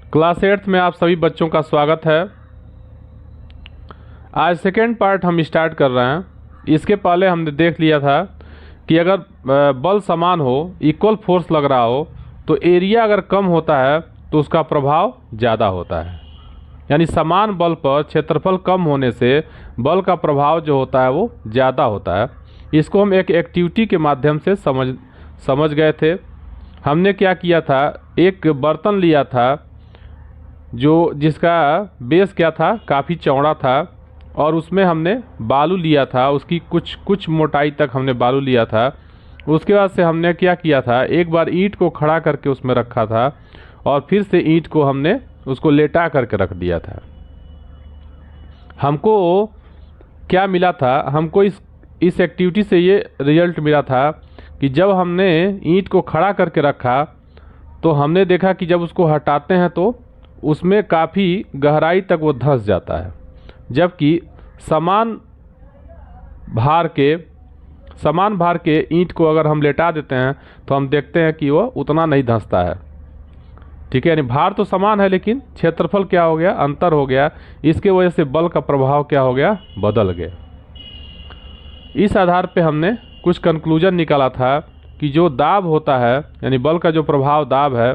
Class 8th में आप सभी बच्चों का स्वागत है। आज सेकेंड पार्ट हम स्टार्ट कर रहे हैं। इसके पहले हमने देख लिया था कि अगर बल समान हो, इक्वल फोर्स लग रहा हो, तो एरिया अगर कम होता है तो उसका प्रभाव ज़्यादा होता है। यानी समान बल पर क्षेत्रफल कम होने से बल का प्रभाव जो होता है वो ज़्यादा होता है। इसको हम एक एक्टिविटी के माध्यम से समझ गए थे। हमने क्या किया था, एक बर्तन लिया था जिसका बेस क्या था, काफ़ी चौड़ा था, और उसमें हमने बालू लिया था। उसकी कुछ मोटाई तक हमने बालू लिया था। उसके बाद से हमने क्या किया था, एक बार ईंट को खड़ा करके उसमें रखा था और फिर से ईंट को हमने उसको लेटा करके रख दिया था। हमको क्या मिला था, हमको इस एक्टिविटी से ये रिजल्ट मिला था कि जब हमने ईंट को खड़ा करके रखा तो हमने देखा कि जब उसको हटाते हैं तो उसमें काफ़ी गहराई तक वो धंस जाता है, जबकि समान भार के ईंट को अगर हम लेटा देते हैं तो हम देखते हैं कि वो उतना नहीं धंसता है। ठीक है, यानी भार तो समान है लेकिन क्षेत्रफल क्या हो गया, अंतर हो गया। इसके वजह से बल का प्रभाव क्या हो गया, बदल गया। इस आधार पे हमने कुछ कंक्लूजन निकाला था कि जो दाब होता है, यानी बल का जो प्रभाव दाब है,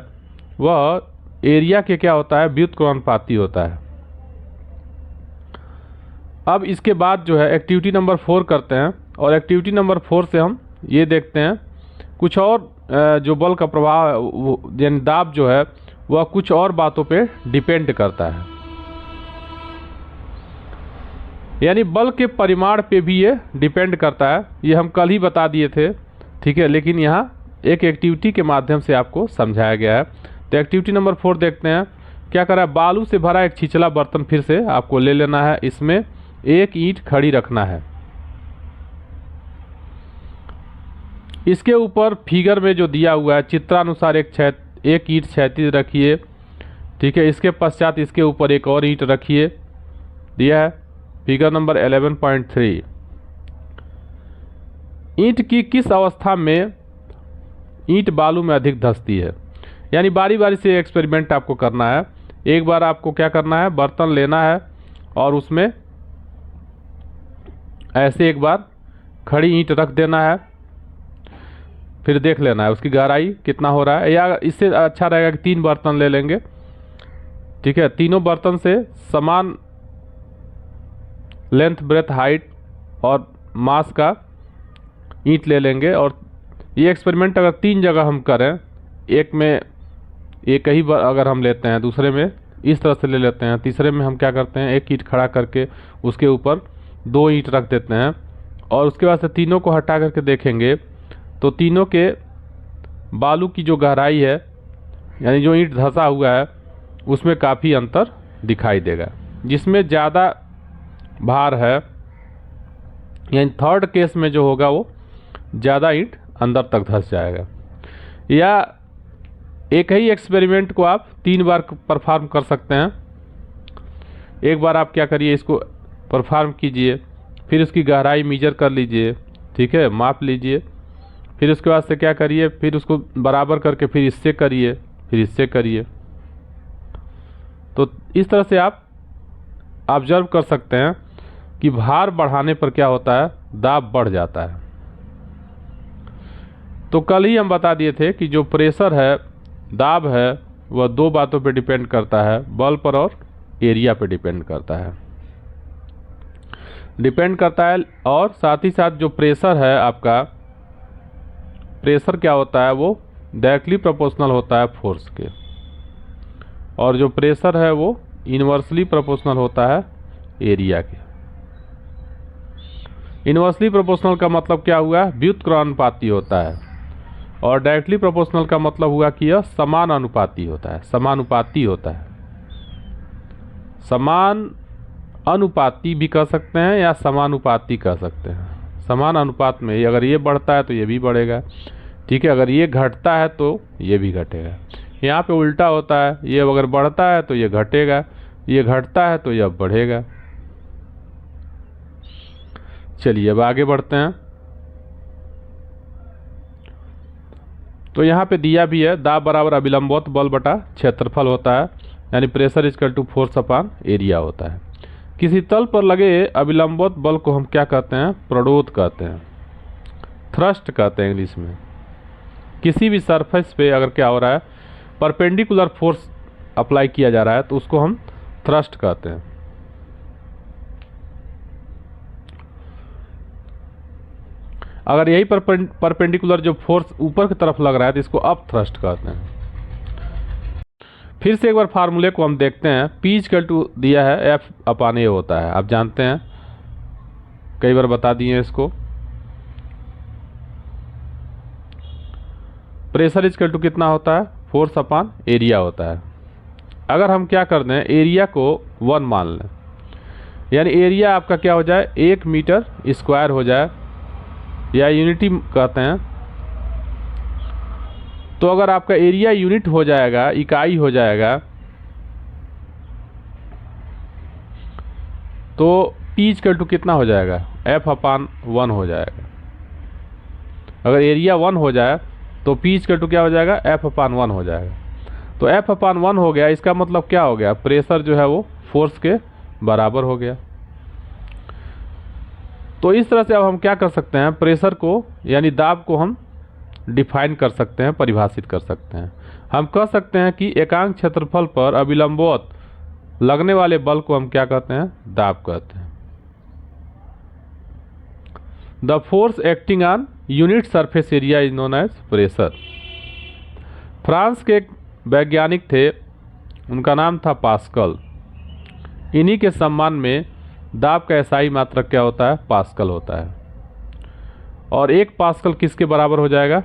वह एरिया के क्या होता है, व्युत्क्रमानुपाती होता है। अब इसके बाद जो है एक्टिविटी नंबर 4 करते हैं, और एक्टिविटी नंबर 4 से हम ये देखते हैं कुछ और जो बल का प्रभाव यानी दाब जो है वह कुछ और बातों पे डिपेंड करता है। यानी बल के परिमाण पे भी ये डिपेंड करता है। ये हम कल ही बता दिए थे, ठीक है, लेकिन यहाँ एक एक्टिविटी के माध्यम से आपको समझाया गया है। तो एक्टिविटी नंबर 4 देखते हैं। क्या करा, बालू से भरा एक छिछला बर्तन फिर से आपको ले लेना है। इसमें एक ईंट खड़ी रखना है। इसके ऊपर फिगर में जो दिया हुआ है चित्रानुसार एक ईंट क्षैतिज रखिए। ठीक है, इसके पश्चात इसके ऊपर एक और ईंट रखिए। दिया है फिगर नंबर 11.3। ईंट की किस अवस्था में ईंट बालू में अधिक धंसती है। यानी बारी बारी से एक्सपेरिमेंट आपको करना है। एक बार आपको क्या करना है, बर्तन लेना है और उसमें ऐसे एक बार खड़ी ईंट रख देना है, फिर देख लेना है उसकी गहराई कितना हो रहा है। या इससे अच्छा रहेगा कि 3 बर्तन ले लेंगे। ठीक है, तीनों बर्तन से समान लेंथ, ब्रेथ, हाइट और मास का ईंट ले लेंगे। और ये एक्सपेरिमेंट अगर 3 जगह हम करें, एक में एक ही अगर हम लेते हैं, दूसरे में इस तरह से ले लेते हैं, तीसरे में हम क्या करते हैं, एक ईंट खड़ा करके उसके ऊपर 2 ईंट रख देते हैं, और उसके बाद से तीनों को हटा करके देखेंगे तो तीनों के बालू की जो गहराई है, यानी जो ईंट धंसा हुआ है, उसमें काफ़ी अंतर दिखाई देगा। जिसमें ज़्यादा भार है, यानी थर्ड केस में जो होगा वो ज़्यादा ईंट अंदर तक धंस जाएगा। या एक ही एक्सपेरिमेंट को आप 3 बार परफॉर्म कर सकते हैं। एक बार आप क्या करिए, इसको परफॉर्म कीजिए, फिर उसकी गहराई मेजर कर लीजिए, ठीक है, माप लीजिए। फिर उसके बाद से क्या करिए, फिर उसको बराबर करके फिर इससे करिए, फिर इससे करिए। तो इस तरह से आप ऑब्जर्व कर सकते हैं कि भार बढ़ाने पर क्या होता है, दाब बढ़ जाता है। तो कल ही हम बता दिए थे कि जो प्रेशर है, दाब है, वह 2 बातों पे डिपेंड करता है, बल पर और एरिया पे डिपेंड करता है। और साथ ही साथ जो प्रेशर है आपका, प्रेशर क्या होता है, वो डायरेक्टली प्रोपोर्शनल होता है फोर्स के, और जो प्रेशर है वो इन्वर्सली प्रोपोर्शनल होता है एरिया के। इन्वर्सली प्रोपोर्शनल का मतलब क्या हुआ, व्युत्क्रमानुपाती होता है, और डायरेक्टली प्रोपोर्शनल का मतलब हुआ कि यह समानुपाती होता है। समानुपाती होता है, समान अनुपाती भी कह सकते हैं या समानुपाती कह सकते हैं। समान अनुपात में अगर ये बढ़ता है तो ये भी बढ़ेगा, ठीक है, अगर ये घटता है तो ये भी घटेगा। यहाँ पे उल्टा होता है, ये अगर बढ़ता है तो ये घटेगा, ये घटता है तो यह बढ़ेगा। चलिए अब आगे बढ़ते हैं। तो यहाँ पे दिया भी है दाब बराबर अभिलंबवत बल बटा क्षेत्रफल होता है, यानी pressure equal to force upon area होता है। किसी तल पर लगे अभिलंबवत बल को हम क्या कहते हैं? प्रणोद कहते हैं, थ्रस्ट कहते हैं इंग्लिश में। किसी भी सरफेस पे अगर क्या हो रहा है, परपेंडिकुलर फोर्स अप्लाई किया जा रहा है तो उसको हम थ्रस्ट कहते हैं। अगर यही परपेंडिकुलर जो फोर्स ऊपर की तरफ लग रहा है तो इसको अप थ्रस्ट कहते हैं। फिर से एक बार फार्मूले को हम देखते हैं। पी इक्वल टू दिया है एफ अपॉन ए होता है, आप जानते हैं, कई बार बता दिए इसको। प्रेशर इक्वल टू कितना होता है? फोर्स अपॉन एरिया होता है। अगर हम क्या कर दें, एरिया को 1 मान लें, यानी एरिया आपका क्या हो जाए? 1 मीटर स्क्वायर हो जाए, या यूनिटी कहते हैं। तो अगर आपका एरिया यूनिट हो जाएगा, इकाई हो जाएगा, तो P इक्वल टू कितना हो जाएगा? F अपॉन 1 हो जाएगा। अगर एरिया 1 हो जाए तो P इक्वल टू क्या हो जाएगा? F अपॉन 1 हो जाएगा। तो F अपॉन 1 हो गया, इसका मतलब क्या हो गया? प्रेशर जो है वो फोर्स के बराबर हो गया। तो इस तरह से अब हम क्या कर सकते हैं? प्रेशर को यानी दाब को हम डिफाइन कर सकते हैं, परिभाषित कर सकते हैं। हम कह सकते हैं कि एकांक क्षेत्रफल पर अभिलंबवत लगने वाले बल को हम क्या कहते हैं? दाब कहते हैं। The force acting on unit surface area is known as pressure. France के एक वैज्ञानिक थे, उनका नाम था पास्कल। इन्हीं के सम्मान में दाब का एसआई मात्रक क्या होता है? पास्कल होता है। और 1 पास्कल किसके बराबर हो जाएगा?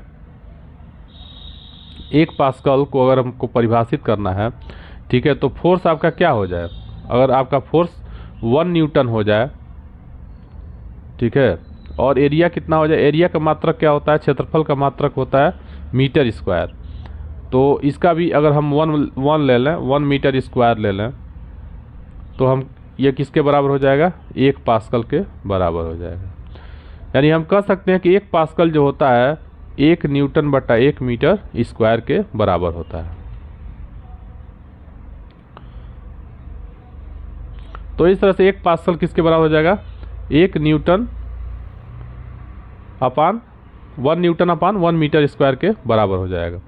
1 पास्कल को अगर हमको परिभाषित करना है, ठीक है, तो फोर्स आपका क्या हो जाए? अगर आपका फोर्स 1 न्यूटन हो जाए, ठीक है, और एरिया कितना हो जाए? एरिया का मात्रक क्या होता है? क्षेत्रफल का मात्रक होता है मीटर स्क्वायर। तो इसका भी अगर हम 1 ले लें, 1 मीटर स्क्वायर ले लें, तो हम ये किसके बराबर हो जाएगा? 1 पास्कल के बराबर हो जाएगा। यानी हम कह सकते हैं कि 1 पास्कल जो होता है 1 न्यूटन बटा 1 मीटर स्क्वायर के बराबर होता है। तो इस तरह से 1 पास्कल किसके बराबर हो जाएगा? 1 न्यूटन अपान 1 न्यूटन अपान 1 मीटर स्क्वायर के बराबर हो जाएगा।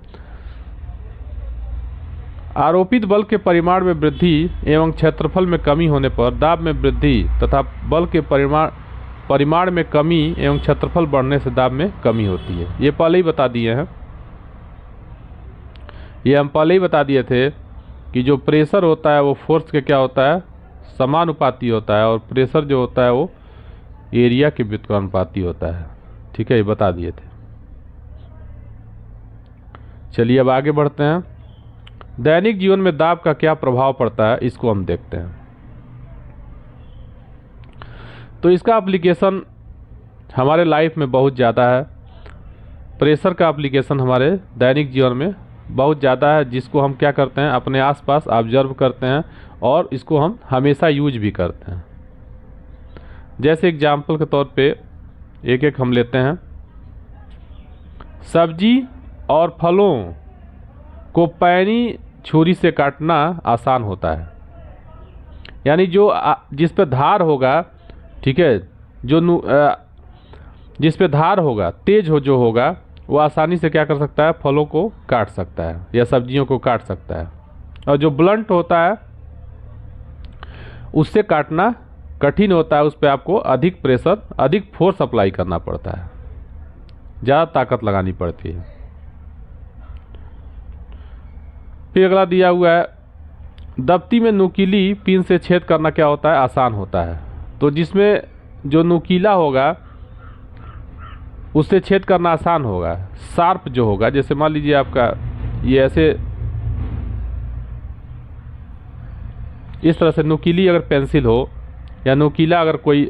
आरोपित बल के परिमाण में वृद्धि एवं क्षेत्रफल में कमी होने पर दाब में वृद्धि तथा बल के परिमाण में कमी एवं क्षेत्रफल बढ़ने से दाब में कमी होती है। ये पहले ही बता दिए हैं, ये हम पहले ही बता दिए थे कि जो प्रेशर होता है वो फोर्स के क्या होता है? समानुपाती होता है, और प्रेशर जो होता है वो एरिया के व्युत्क्रमानुपाती होता है। ठीक है, ये बता दिए थे। चलिए अब आगे बढ़ते हैं। दैनिक जीवन में दाब का क्या प्रभाव पड़ता है, इसको हम देखते हैं। तो इसका एप्लीकेशन हमारे लाइफ में बहुत ज़्यादा है। प्रेशर का एप्लीकेशन हमारे दैनिक जीवन में बहुत ज़्यादा है, जिसको हम क्या करते हैं? अपने आसपास ऑब्जर्व करते हैं और इसको हम हमेशा यूज भी करते हैं। जैसे एग्जाम्पल के तौर पे एक एक हम लेते हैं। सब्जी और फलों को पैनी छुरी से काटना आसान होता है, यानी जो जिस पे धार होगा, ठीक है, जो जिस पे धार होगा, तेज हो जो होगा, वो आसानी से क्या कर सकता है? फलों को काट सकता है या सब्जियों को काट सकता है। और जो ब्लंट होता है उससे काटना कठिन होता है, उस पर आपको अधिक प्रेशर, अधिक फोर्स अप्लाई करना पड़ता है, ज़्यादा ताकत लगानी पड़ती है। फिर अगला दिया हुआ है, दफ्ती में नुकीली पिन से छेद करना क्या होता है? आसान होता है। तो जिसमें जो नुकीला होगा उससे छेद करना आसान होगा। शार्प जो होगा, जैसे मान लीजिए आपका ये ऐसे इस तरह से नुकीली अगर पेंसिल हो या नुकीला अगर कोई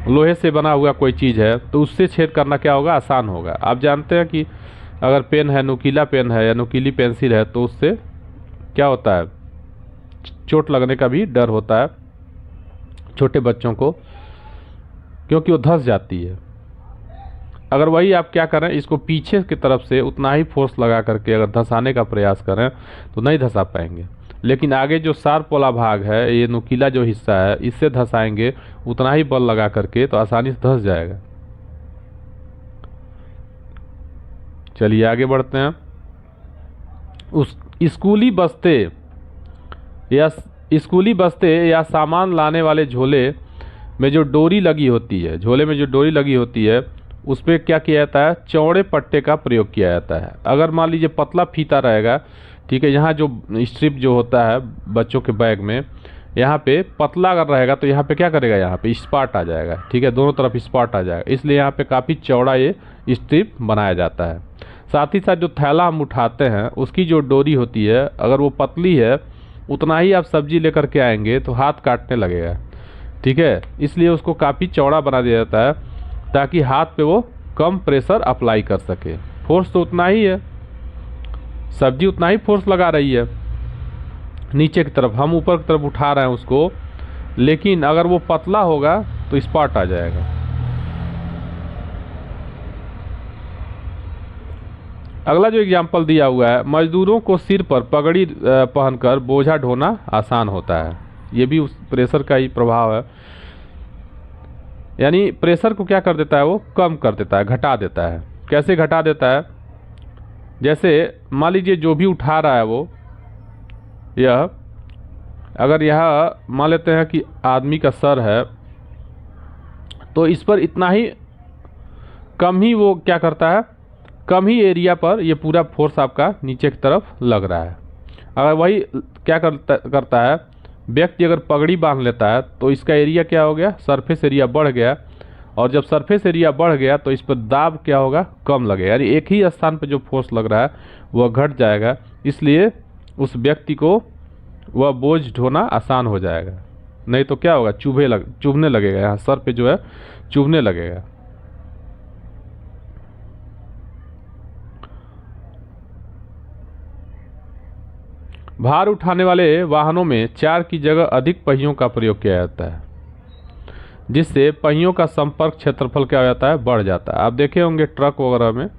लोहे से बना हुआ कोई चीज़ है तो उससे छेद करना क्या होगा? आसान होगा। आप जानते हैं कि अगर पेन है, नुकीला पेन है या नुकीली पेंसिल है, तो उससे क्या होता है? चोट लगने का भी डर होता है छोटे बच्चों को, क्योंकि वो धंस जाती है। अगर वही आप क्या करें, इसको पीछे की तरफ से उतना ही फोर्स लगा करके अगर धंसाने का प्रयास करें तो नहीं धंसा पाएंगे। लेकिन आगे जो शार्प वाला भाग है, ये नुकीला जो हिस्सा है, इससे धंसाएंगे उतना ही बल लगा करके तो आसानी से धंस जाएगा। चलिए आगे बढ़ते हैं। उस स्कूली बस्ते या सामान लाने वाले झोले में जो डोरी लगी होती है, उस पर क्या किया जाता है, चौड़े पट्टे का प्रयोग किया जाता है। अगर मान लीजिए पतला फीता रहेगा, ठीक है, यहाँ जो स्ट्रिप जो होता है बच्चों के बैग में, यहाँ पे पतला अगर रहेगा तो यहाँ पे क्या करेगा, यहाँ पे स्पॉट आ जाएगा, ठीक है, दोनों तरफ स्पॉट आ जाएगा, इसलिए यहाँ पे काफ़ी चौड़ा ये स्ट्रिप बनाया जाता है। साथ ही साथ जो थैला हम उठाते हैं उसकी जो डोरी होती है, अगर वो पतली है, उतना ही आप सब्जी लेकर के आएंगे तो हाथ काटने लगेगा, ठीक है, इसलिए उसको काफ़ी चौड़ा बना दिया जाता है ताकि हाथ पे वो कम प्रेशर अप्लाई कर सके। फोर्स तो उतना ही है, सब्जी उतना ही फोर्स लगा रही है नीचे की तरफ, हम ऊपर की तरफ उठा रहे हैं उसको, लेकिन अगर वो पतला होगा तो स्पॉट आ जाएगा। अगला जो एग्जाम्पल दिया हुआ है, मजदूरों को सिर पर पगड़ी पहनकर बोझा ढोना आसान होता है। ये भी उस प्रेशर का ही प्रभाव है, यानी प्रेशर को क्या कर देता है, वो कम कर देता है, घटा देता है। कैसे घटा देता है, जैसे मान लीजिए जो भी उठा रहा है वो, यह अगर यह मान लेते हैं कि आदमी का सर है, तो इस पर इतना ही कम ही वो क्या करता है, कम ही एरिया पर ये पूरा फोर्स आपका नीचे की तरफ लग रहा है। अगर वही क्या करता है, व्यक्ति अगर पगड़ी बांध लेता है तो इसका एरिया क्या हो गया, सरफेस एरिया बढ़ गया, और जब सरफेस एरिया बढ़ गया तो इस पर दाब क्या होगा, कम लगेगा, यानी एक ही स्थान पर जो फोर्स लग रहा है वह घट जाएगा, इसलिए उस व्यक्ति को वह बोझ ढोना आसान हो जाएगा। नहीं तो क्या होगा, चुभने लगेगा, यहाँ सर पे जो है चुभने लगेगा। भार उठाने वाले वाहनों में 4 की जगह अधिक पहियों का प्रयोग किया जाता है, जिससे पहियों का संपर्क क्षेत्रफल क्या हो जाता है, बढ़ जाता है। आप देखे होंगे ट्रक वगैरह में,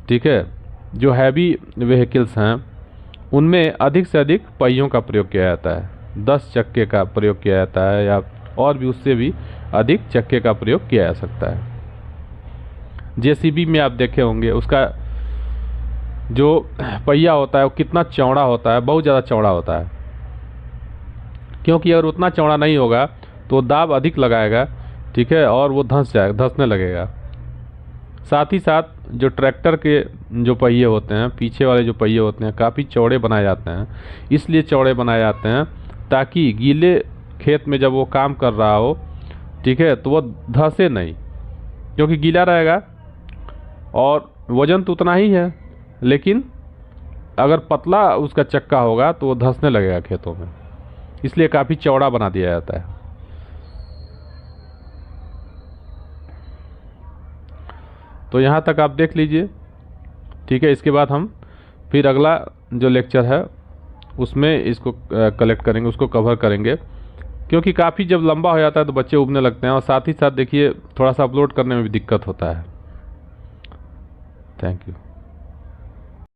ठीक है, जो हैवी व्हीकल्स हैं उनमें अधिक से अधिक पहियों का प्रयोग किया जाता है, 10 चक्के का प्रयोग किया जाता है, या और भी उससे भी अधिक चक्के का प्रयोग किया जा सकता है। जेसीबी में आप देखे होंगे उसका जो पहिया होता है वो कितना चौड़ा होता है, बहुत ज़्यादा चौड़ा होता है, क्योंकि अगर उतना चौड़ा नहीं होगा तो दाब अधिक लगाएगा, ठीक है, और वो धंसने लगेगा। साथ ही साथ जो ट्रैक्टर के जो पहिए होते हैं, पीछे वाले जो पहिए होते हैं, काफ़ी चौड़े बनाए जाते हैं। इसलिए चौड़े बनाए जाते हैं ताकि गीले खेत में जब वो काम कर रहा हो, ठीक है, तो वो धंसे नहीं, क्योंकि गीला रहेगा और वजन तो उतना ही है, लेकिन अगर पतला उसका चक्का होगा तो वो धंसने लगेगा खेतों में, इसलिए काफ़ी चौड़ा बना दिया जाता है। तो यहाँ तक आप देख लीजिए, ठीक है। इसके बाद हम फिर अगला जो लेक्चर है उसमें इसको कलेक्ट करेंगे, उसको कवर करेंगे, क्योंकि काफ़ी जब लंबा हो जाता है तो बच्चे उबने लगते हैं, और साथ ही साथ देखिए थोड़ा सा अपलोड करने में भी दिक्कत होता है। Thank you.